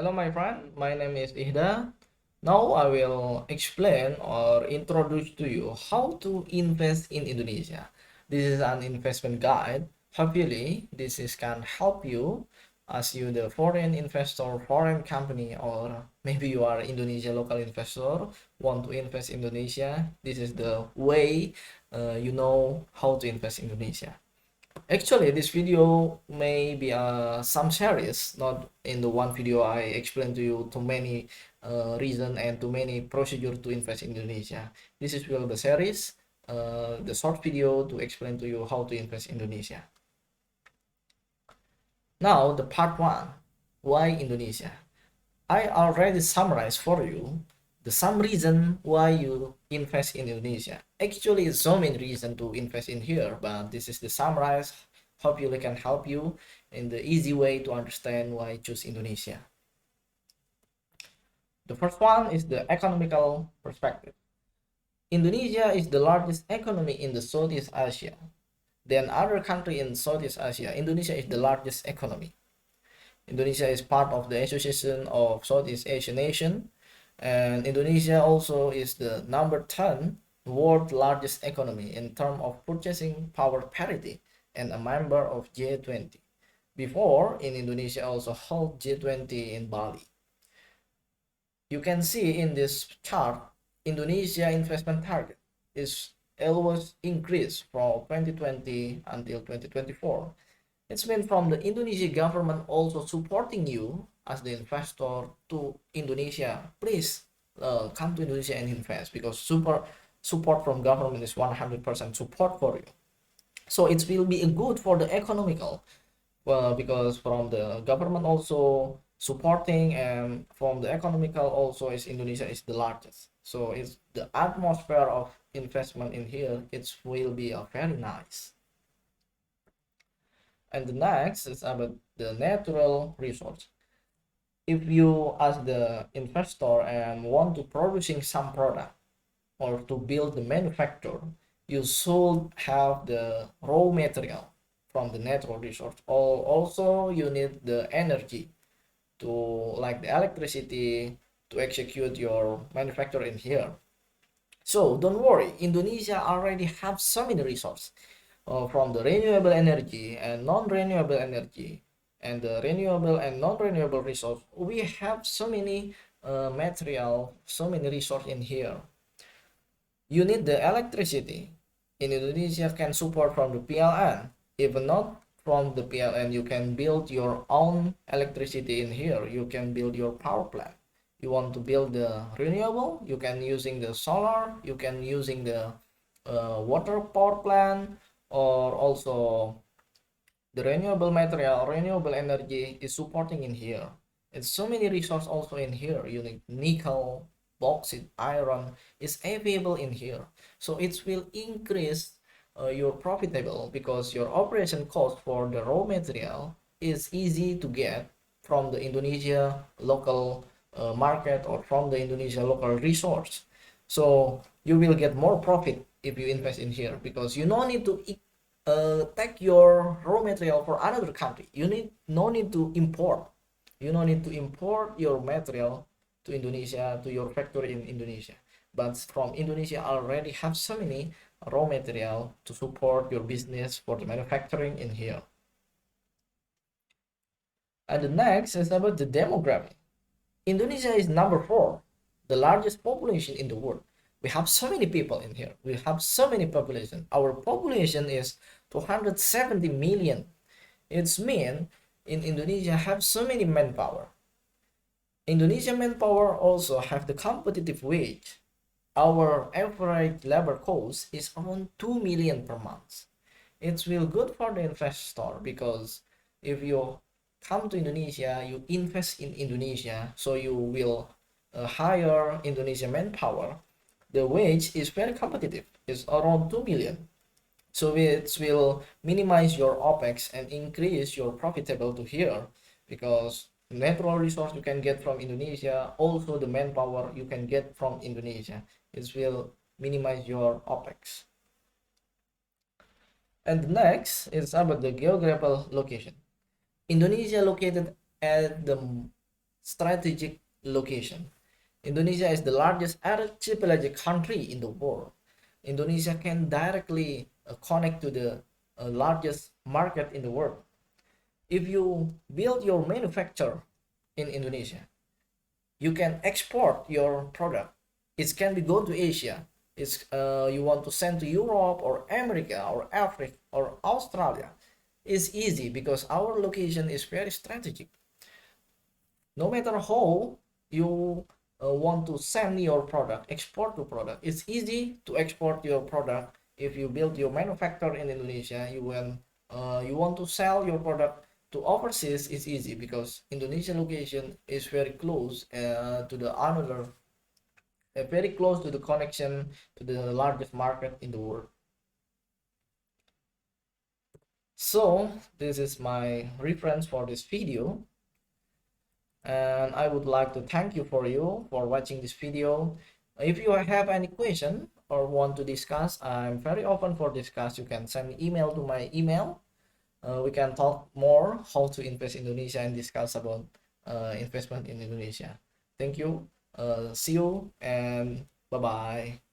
Hello, my friend. My name is Ihda. Now I will explain or introduce to you how to invest in Indonesia. This is an investment guide. Hopefully, can help you as you the foreign investor, foreign company, or maybe you are Indonesia local investor want to invest in Indonesia. This is the way you know how to invest in Indonesia. Actually, this video may be some series, not in the one video I explained to you too many reason and too many procedure to invest in Indonesia. This is will the series, the short video to explain to you how to invest in Indonesia. Now the part one, why Indonesia? I already summarized for you the some reason why you invest in Indonesia. Actually, so many reasons to invest in here, but this is the summarize. Hopefully can help you in the easy way to understand why choose Indonesia. The first one is the economical perspective. Indonesia is the largest economy in the Southeast Asia. Then other country in Southeast Asia, Indonesia is the largest economy. Indonesia is part of the Association of Southeast Asian Nation, and Indonesia also is the number 10 world largest economy in terms of purchasing power parity and a member of G20. Before, in Indonesia also held G20 in Bali. You can see in this chart, Indonesia investment target is always increased from 2020 until 2024. It's meant from the Indonesian government also supporting you as the investor to Indonesia. Please come to Indonesia and invest because support from government is 100% support for you. So it will be good for the economical, because from the government also supporting, and from the economical also is Indonesia is the largest. So it's the atmosphere of investment in here. It will be a very nice. And the next is about the natural resource. If you as the investor and want to producing some product or to build the manufacturer, you should have the raw material from the natural resource. Or also you need the energy to like the electricity to execute your manufacture in here. So don't worry, Indonesia already have so many resources, from the renewable energy and non-renewable energy, and the renewable and non-renewable resource. We have so many material, so many resource in here. You need the electricity. In Indonesia can support from the PLN. Even not from the PLN, you can build your own electricity in here. You can build your power plant. You want to build the renewable, you can using the solar, you can using the water power plant, or also the renewable material, renewable energy is supporting in here. It's so many resources also in here. You need nickel, bauxite, iron is available in here. So it will increase your profitable because your operation cost for the raw material is easy to get from the Indonesia local market or from the Indonesia local resource. So you will get more profit if you invest in here because you don't need to take your raw material for another country. You need no need to import. You don't need to import your material to Indonesia, to your factory in Indonesia. But from Indonesia already have so many raw material to support your business for the manufacturing in here. And the next is about the demography. Indonesia is number 4, the largest population in the world. We have so many people in here. We have so many population. Our population is 270 million. It's mean in Indonesia have so many manpower. Indonesia manpower also have the competitive wage. Our average labor cost is around 2 million per month. It's real good for the investor because if you come to Indonesia, you invest in Indonesia, so you will hire Indonesian manpower. The wage is very competitive. It's around 2 million. So it will minimize your OPEX and increase your profitable to here because natural resource you can get from Indonesia, also the manpower you can get from Indonesia. It will minimize your OPEX. And next is about the geographical location. Indonesia located at the strategic location. Indonesia is the largest archipelagic country in the world. Indonesia can directly connect to the largest market in the world. If you build your manufacture in Indonesia, you can export your product. It can be go to Asia. It's you want to send to Europe or America or Africa or Australia. It's easy because our location is very strategic. No matter how you want to send your product, export the product, it's easy to export your product. If you build your manufacturer in Indonesia, you want to sell your product to overseas, it's easy because Indonesia location is very close to the another very close to the connection to the largest market in the world. So this is my reference for this video, and I would like to thank you for watching this video. If you have any question or want to discuss, I'm very open for discuss. You can send me email to my email. We can talk more how to invest in Indonesia and discuss about investment in Indonesia. Thank you. See you and bye bye.